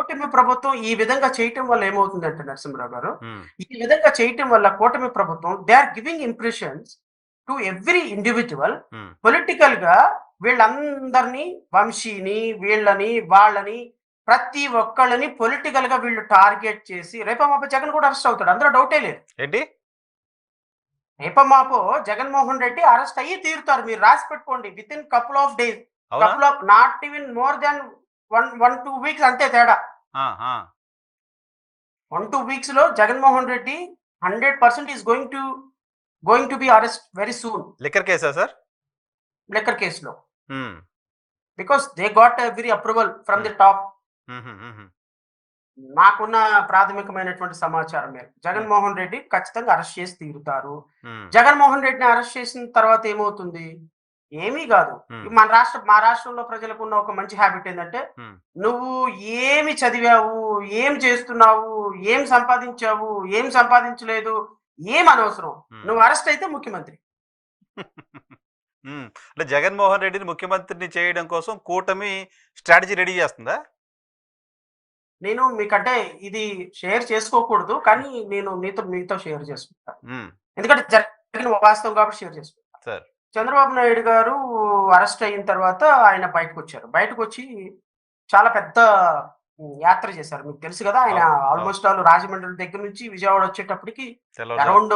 కూటమి ప్రభుత్వం ఈ విధంగా చేయటం వల్ల ఏమవుతుందంటే నరసింహరావు గారు, హ్మ్. ఈ విధంగా చేయటం వల్ల కూటమి ప్రభుత్వం they are giving impressions to every individual hmm. పొలిటికల్‌గా వీళ్ళందరిని వంశీని, వీళ్ళని, వాళ్ళని ప్రతి ఒక్కళ్ళని పొలిటికల్‌గా వీళ్ళు టార్గెట్ చేసి రేపో మాపో జగన్ కూడా అరెస్ట్ అవుతాడు. అందులో డౌటే లేదు. ఏంటి? రేపో మాపో జగన్‌మోహన్ రెడ్డి అరెస్ట్ అయ్యి తీరుతారు. మీరు రాసి పెట్టుకోండి. Within couple of days. అవునా? Couple of not even more than 2 weeks అంతే తేడా. ఆ! ఆ! 2 వీక్స్‌లో Jaganmohan Reddy 100% is going to be arrest very soon. Liquor కేసా సార్? లిక్కర్ కేస్‌లో. Hmm. Because they got every approval from hmm. The top. హుహు. హుహు. నాకున్న ప్రాథమికమైనటువంటి సమాచారం మేరకు హ్మ్. జగన్‌మోహన్ రెడ్డి ఖచ్చితంగా అరెస్ట్ చేసి తీరుతారు. హ్మ్. జగన్‌మోహన్ రెడ్డిని అరెస్ట్ చేసిన తర్వాత ఏమవుతుంది? ఏమీ గాదు. హ్మ్. మా రాష్ట్రంలో ప్రజలకున్న ఒక మంచి హాబిట్ ఏందంటే, హ్మ్. నువ్వు ఏమి చదివావు? ఏం చేస్తున్నావు? ఏం సంపాదించావు? ఏం సంపాదించలేదు? ఏం అనవసరం. హ్మ్. నువ్వు అరెస్ట్ అయితే ముఖ్యమంత్రి. హ్మ్. అంటే జగన్మోహన్ రెడ్డిని ముఖ్యమంత్రిని చేయడం కోసం కూటమి స్ట్రాటజీ రెడీ చేస్తుందా? నేను మీకంటే ఇది షేర్ చేసుకోకూడదు. కానీ నేను మీతో షేర్ చేసుకుంటా. హ్మ్. ఎందుకంటే జరిగిన వాస్తవం కాబట్టి షేర్ చేసుకుంటా. సార్. చంద్రబాబు నాయుడు గారు అరెస్ట్ అయిన తర్వాత ఆయన బయటకొచ్చారు. బయటకొచ్చి చాలా పెద్ద యాత్ర చేశారు. మీకు తెలుసు గదా! ఆయన అవును. అవును. ఆల్‌మోస్ట్ ఆల్ రాజమండ్రి దగ్గర నుంచి విజయవాడ వచ్చేటప్పటికి తెల్లవారుజాము. అరౌండ్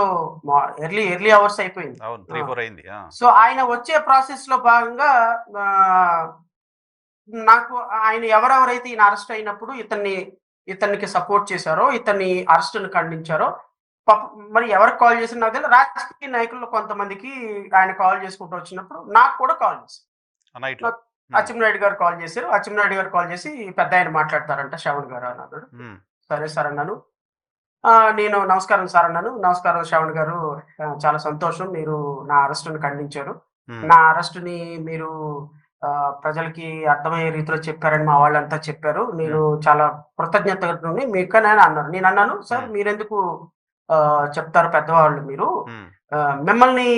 ఎర్లీ అవర్స్ అయిపోయింది. అవును. ఆ! 3, 4 అయింది. ఆ! సో, ఆయన వచ్చే ప్రాసెస్‌లో భాగంగా ఆహ్, నాకు ఆయన ఎవరెవరైతే ఈయన అరెస్ట్ అయినప్పుడు ఇతనికి సపోర్ట్ చేశారో, ఇతన్ని అరెస్ట్‌ని ఖండించారో, మరి ఎవరికి కాల్ చేసారో నాకు తెలీదు. రాజకీయ నాయకుల్లో కొంతమందికి ఆయన కాల్ చేసుకుంటూ వచ్చినప్పుడు నాకు కూడా కాల్ చేశారు. ఆ నైట్‌లో. నాకు హ్మ్. అచ్చెన్నాయుడు గారు కాల్ చేశారు. అచ్చెన్నాయుడు గారు కాల్ చేసి పెద్దాయన మాట్లాడతారంట శ్రవణ్ గారు అని అన్నాడు. హ్మ్. సరే సార్ అన్నాను. నేను నమస్కారం సార్ అన్నాను. నమస్కారం శ్రవణ్ గారు. చాలా సంతోషం మీరు నా అరెస్ట్‌ని ఖండించారు. హ్మ్. నా అరెస్ట్‌ని మీరు ప్రజలకి అర్థమయ్యే రీతిలో చెప్పారని మా వాళ్ళంతా చెప్పారు. నేను హ్మ్. చాలా కృతజ్ఞతని మీకని అన్నారు. నేనన్నాను, "సార్ హ్మ్. మీరెందుకు చెప్తారు పెద్దవాళ్ళు మీరు. హ్మ్. మిమ్మల్ని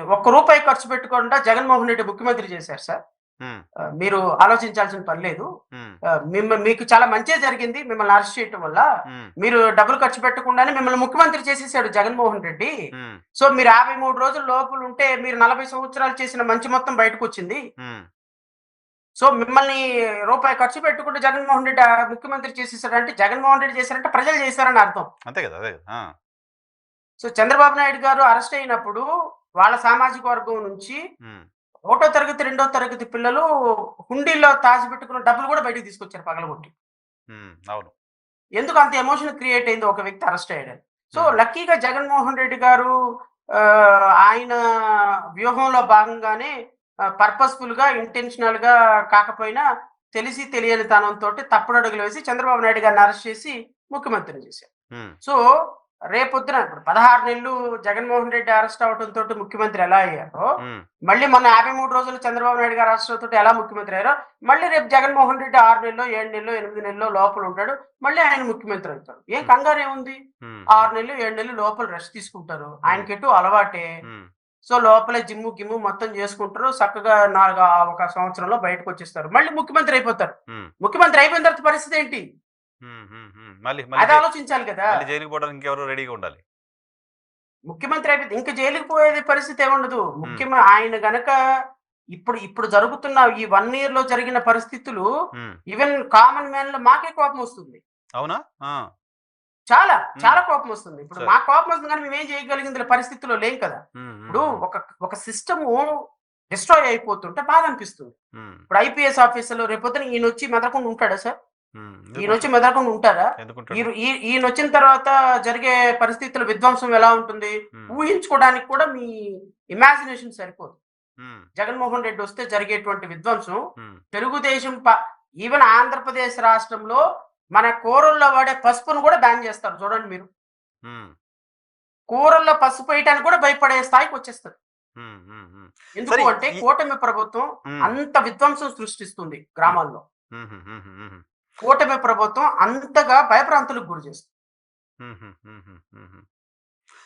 ఒక్క రూపాయి ఖర్చు పెట్టకుండా జగన్‌మోహన్ రెడ్డి ముఖ్యమంత్రి చేశారు సార్. హ్మ్. మీరు ఆలోచించాల్సిన పని లేదు. హ్మ్. మీకు చాలా మంచే జరిగింది మిమ్మల్ని అరెస్ట్ చేయటం వల్ల. హ్మ్. మీరు డబ్బులు ఖర్చు పెట్టకుండానే మిమ్మల్ని ముఖ్యమంత్రి చేసేసాడు జగన్‌మోహన్ రెడ్డి. హ్మ్. సో, మీరు 53 రోజులు లోపలుంటే మీరు 40 సంవత్సరాలు చేసిన మంచి మొత్తం బయటకొచ్చింది. హ్మ్. సో, మిమ్మల్ని రూపాయి ఖర్చు పెట్టకుండా జగన్‌మోహన్ రెడ్డి ముఖ్యమంత్రి చేసేసాడంటే జగన్‌మోహన్ రెడ్డి చేశారంటే ప్రజలు చేశారని అర్థం. అంతే గదా! అదే గదా! ఆ! సో, చంద్రబాబు నాయుడు గారు అరెస్ట్ అయినప్పుడు వాళ్ళ సామాజిక వర్గం నుంచి హ్మ్. ఒకటో తరగతి, రెండో తరగతి పిల్లలు హుండీల్లో దాచిపెట్టుకున్న డబ్బులు కూడా బయటికి తీసుకొచ్చారు పగలగొట్టి. హ్మ్. అవును. ఎందుకు అంత ఎమోషన్ క్రియేట్ అయింది ఒక వ్యక్తి అరెస్ట్ అయ్యాడని. సో, హ్మ్. లక్కీగా జగన్‌మోహన్ రెడ్డి గారు ఆయన వ్యూహంలో భాగంగానే పర్పస్‌ఫుల్‌గా, ఇంటెన్షనల్‌గా కాకపోయినా తెలిసి తెలియని తనంతోటి తప్పుడడుగులు వేసి చంద్రబాబు నాయుడు గారిని అరెస్ట్ చేసి ముఖ్యమంత్రిని చేశారు. హ్మ్. సో, రేపొద్దున ఇప్పుడు 16 నెలలు జగన్‌మోహన్ రెడ్డి అరెస్ట్ అవ్వటంతోటి ముఖ్యమంత్రి ఎలా అయ్యారో, హ్మ్. మళ్ళీ మొన్న 53 రోజులు చంద్రబాబు నాయుడు గారు అరెస్ట్ అవుతుంటే ఎలా ముఖ్యమంత్రి అయ్యారో, మళ్ళీ రేపు జగన్‌మోహన్ రెడ్డి 6 నెల్లో, 7 నెల్లో, 8 నెల్లో లోపల ఉంటాడు. మళ్ళీ ఆయన ముఖ్యమంత్రి అవుతాడు. ఏం హ్మ్. కంగారేముంది? హ్మ్. హ్మ్. 6 నెలలు, 7 నెలలు లోపల రెస్ట్ తీసుకుంటారు. హ్మ్. ఆయనకెటు అలవాటే. హ్మ్. సో, లోపలే జిమ్ము, గిమ్ము మొత్తం చేసుకుంటారు. చక్కగా ఒక సంవత్సరంలో బయటకొచ్చేస్తారు. మళ్ళీ ముఖ్యమంత్రి అయిపోతారు. హ్మ్. ముఖ్యమంత్రి అయిపోయిన తర్వాత పరిస్థితి ఏంటి? హ్మ్. హ్మ్. హ్మ్. మళ్ళీ మళ్ళీ అది ఆలోచించాలి కదా! మళ్ళీ జైలుకి పోవడానికి ఇంకెవరో రెడీగా ఉండాలి. ముఖ్యమంత్రి అయిపోతే ఇంక జైలుకి పోయేది పరిస్థితి ఏముండదు. హ్మ్. ఆయన గనక ఇప్పుడు ఇప్పుడు జరుగుతున్న ఈ 1 ఇయర్‌లో జరిగిన పరిస్థితులు హ్మ్. ఈవెన్ కామన్ మ్యాన్‌లో మాకే కోపమొస్తుంది. అవునా? ఆ! చాలా, హ్మ్. చాలా కోపమొస్తుంది. ఇప్పుడు సరే. మాకు కోపమొస్తుంది గానీ మేమేం చేయగలిగిన పరిస్థితిలో లేం కదా! హ్మ్. హ్మ్. ఇప్పుడు హ్మ్. ఒక సిస్టము డిస్ట్రాయ్ అయిపోతుంటే బాధనిపిస్తుంది. హ్మ్. ఇప్పుడు ఐపీఎస్ ఆఫీసర్‌లు రేపొద్దున ఈయనొచ్చి మెదలకుండా ఉంటాడా సార్? హ్మ్. ఎందుకుంట ఈయనొచ్చి మెదలకుండా ఉంటారా? ఎందుకుంటాడు? ఈయనొచ్చిన తర్వాత జరిగే పరిస్థితుల విధ్వంసం ఎలా ఉంటుంది? హ్మ్. ఊహించుకోవడానికి కూడా మీ ఇమాజినేషన్ సరిపోదు. హ్మ్. జగన్‌మోహన్ రెడ్డి వస్తే జరిగేటువంటి విధ్వంసం హ్మ్. తెలుగుదేశం ఈవెన్ ఆంధ్రప్రదేశ్ రాష్ట్రంలో మన కూరల్లో వాడే పసుపును కూడా బ్యాన్ చేస్తారు చూడండి మీరు. హ్మ్. కూరల్లో పసుపు ఎయటానికి కూడా భయపడే స్థాయికొచ్చేస్తది. హ్మ్. హ్మ్. హ్మ్. ఎందుకు సరే అంటే ఈ కూటమి ప్రభుత్వం హ్మ్. అంత విధ్వంసం సృష్టిస్తుంది హ్మ్. గ్రామాల్లో. హుహు. హుహు. హుహు. కూటమి ప్రభుత్వం అంతగా భయభ్రాంతులకు గురి చేస్తుంది. హుహు. హుహు. హుహు.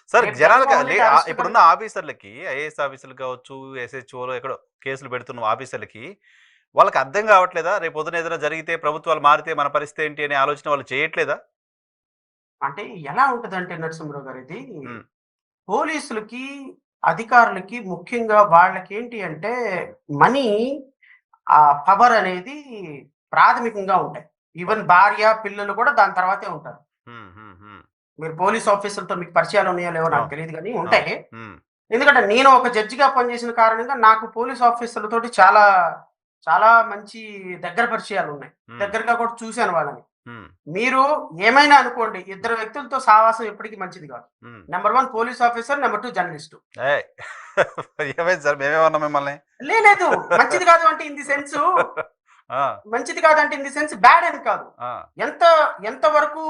సార్ రేపు జనాలుగా జగన్‌మోహన్ రెడ్డి అరెస్ట్ ఇప్పుడున్న ఆఫీసర్‌లకి ఐఏఎస్ ఆఫీసర్‌లు కావచ్చు, ఎస్‌హెచ్‌ఓలో ఎక్కడో కేసులు పెడుతున్న ఆఫీసర్‌లకి వాళ్ళకి అర్థం కావట్లేదా? రేపు పొద్దున ఏదైనా జరిగితే ప్రభుత్వాలు మారితే మన పరిస్థితి ఏంటి అనే ఆలోచన వాళ్ళు చేయట్లేదా? అంటే ఎలా ఉంటదంటే నరసింహరావు గారు ఇది హ్మ్. పోలీసులకి, అధికారులకి ముఖ్యంగా వాళ్ళకేంటి అంటే మనీ పవర్ అనేది ప్రాథమికంగా ఉంటాయి. ఈవెన్ భార్య, పిల్లలు కూడా దాని తర్వాతే ఉంటారు. హ్మ్. హ్మ్. హ్మ్. మీరు పోలీస్ ఆఫీసర్‌లతో మీకు పరిచయాలు ఉన్నాయో లేవో నాకు అవును. తెలీదు గానీ అవును. ఉంటాయి. హ్మ్. ఎందుకంటే నేను ఒక జడ్జిగా పనిచేసిన కారణంగా నాకు పోలీస్ ఆఫీసర్‌లతోటి చాలా, చాలా మంచి దగ్గర పరిచయాలున్నాయి. హ్మ్. దగ్గరగా కూడా చూసాను వాళ్ళని. హ్మ్. మీరు ఏమైనా అనుకోండి, ఇద్దరు వ్యక్తులతో సావాసం ఎప్పటికి మంచిది కాదు. హ్మ్. Number 1 police officer, number 2 journalist. ఏయ్! ఏమైంది సార్? మేమేమన్నాం మిమ్మల్ని? లేదు. మంచిది కాదు అంటే ఇన్ ది సెన్సు ఆ! మంచిది కాదంటే ఇన్ ది సెన్స్ బ్యాడ్ అని కాదు. ఆ! ఎంత ఎంత వరకు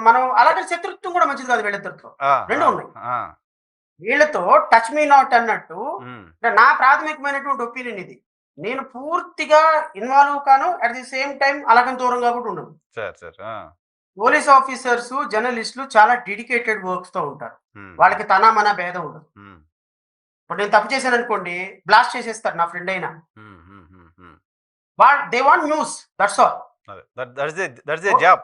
మనం అలాగే శత్రుత్వం కూడా మంచిది కాదు వీళ్ళిద్దరితో. ఆ! 2 ఆ! ఉన్నాయి. ఆ! వీళ్ళతో టచ్ మీ నాట్ అన్నట్టు హ్మ్. నా ప్రాథమికమైనటువంటి ఒపీనియన్ ఇది. నేను పూర్తిగా ఇన్వాల్వ్ కాను. అట్ ది సేమ్ టైమ్ అలాగని దూరంగా కూడా ఉండను. సార్. సార్. ఆ! పోలీస్ ఆఫీసర్స్, జర్నలిస్ట్‌లు చాలా డెడికేటెడ్ వర్క్స్‌తో ఉంటారు. హ్మ్. హ్మ్. వాళ్ళకి తన, మన భేదం ఉండదు. హ్మ్. ఇప్పుడు నేను తప్పు చేశాననుకోండి, బ్లాస్ట్ చేసేస్తారు నా ఫ్రెండ్ అయినా. హ్మ్. Hmm. Hmm. Hmm. They want news that's all. అదే. That's the job.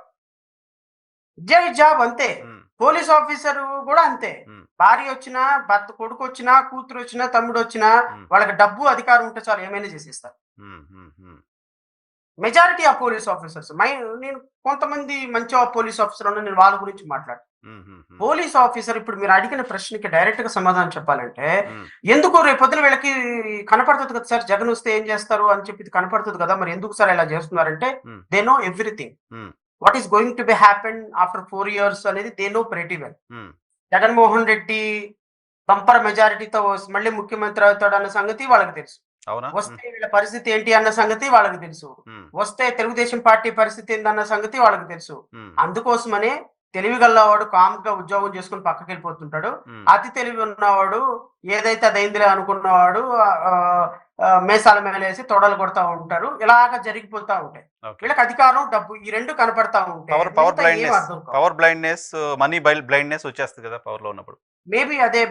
జాబ్ అంతే. హ్మ్. పోలీస్ ఆఫీసర్ కూడా అంతే. హ్మ్. భార్యొచ్చినా, భర్త కొడుకొచ్చినా, కూతురొచ్చినా, తమ్ముడొచ్చినా హ్మ్. వాళ్ళకి డబ్బు, అధికారం ఉంటే చాలు ఏమైనా చేసేస్తారు. హ్మ్. హ్మ్. హ్మ్. Majority of police officers. నేను కొంతమంది మంచి పోలీస్ ఆఫీసర్లు ఉన్నారు. నేను వాళ్ళ గురించి మాట్లాడను. హ్మ్. హ్మ్. హ్మ్. పోలీస్ ఆఫీసర్ ఇప్పుడు మీరు అడిగిన ప్రశ్నకి డైరెక్ట్‌గా సమాధానం చెప్పాలంటే, హ్మ్. ఎందుకు రేపొద్దున వీళ్ళకి కనపడుతది కదా సార్! జగనొస్తే ఏం చేస్తారు అని చెప్పి కనపడుతది కదా! మరి ఎందుకు సార్ ఇలా చేస్తున్నారంటే, hmm. They know everything. Hmm. What is going to be happen after 4 years అనేది they know pretty well. Hmm. Jaganmohan Reddy bumper మెజారిటీతో మళ్ళీ ముఖ్యమంత్రి అవుతాడన్న సంగతి వాళ్ళకి తెలుసు. అవునా? హ్మ్. వస్తే వీళ్ళ పరిస్థితి ఏంటి అన్న సంగతి వాళ్ళకి తెలుసు. హ్మ్. వస్తే తెలుగుదేశం పార్టీ పరిస్థితి ఏందన్న సంగతి వాళ్ళకి తెలుసు. హ్మ్. అందుకోసమనే తెలివిగల్లవాడు కామ్‌గా ఉద్యోగం చేసుకొని పక్కకెళ్ళిపోతుంటాడు. హ్మ్. అతి తెలివి ఉన్నవాడు ఏదైతే అదైందిలే అనుకున్నవాడు ఆహ్, మీసాల మేలేసి తొడలు కొడతా ఉంటారు. ఇలాగ జరిగిపోతా ఉంటాయి. ఓకే. వీళ్ళకి అధికారం, డబ్బు ఈ 2 కనపడతా ఉంటే పవర్ పవర్ మిగతా ఏం బ్లైండ్‌నెస్. అర్థం కావు. పవర్ బ్లైండ్‌నెస్, మనీ బ్లైండ్‌నెస్ వచ్చేస్తది కదా! పవర్‌లో ఉన్నప్పుడు. మేబీ అదే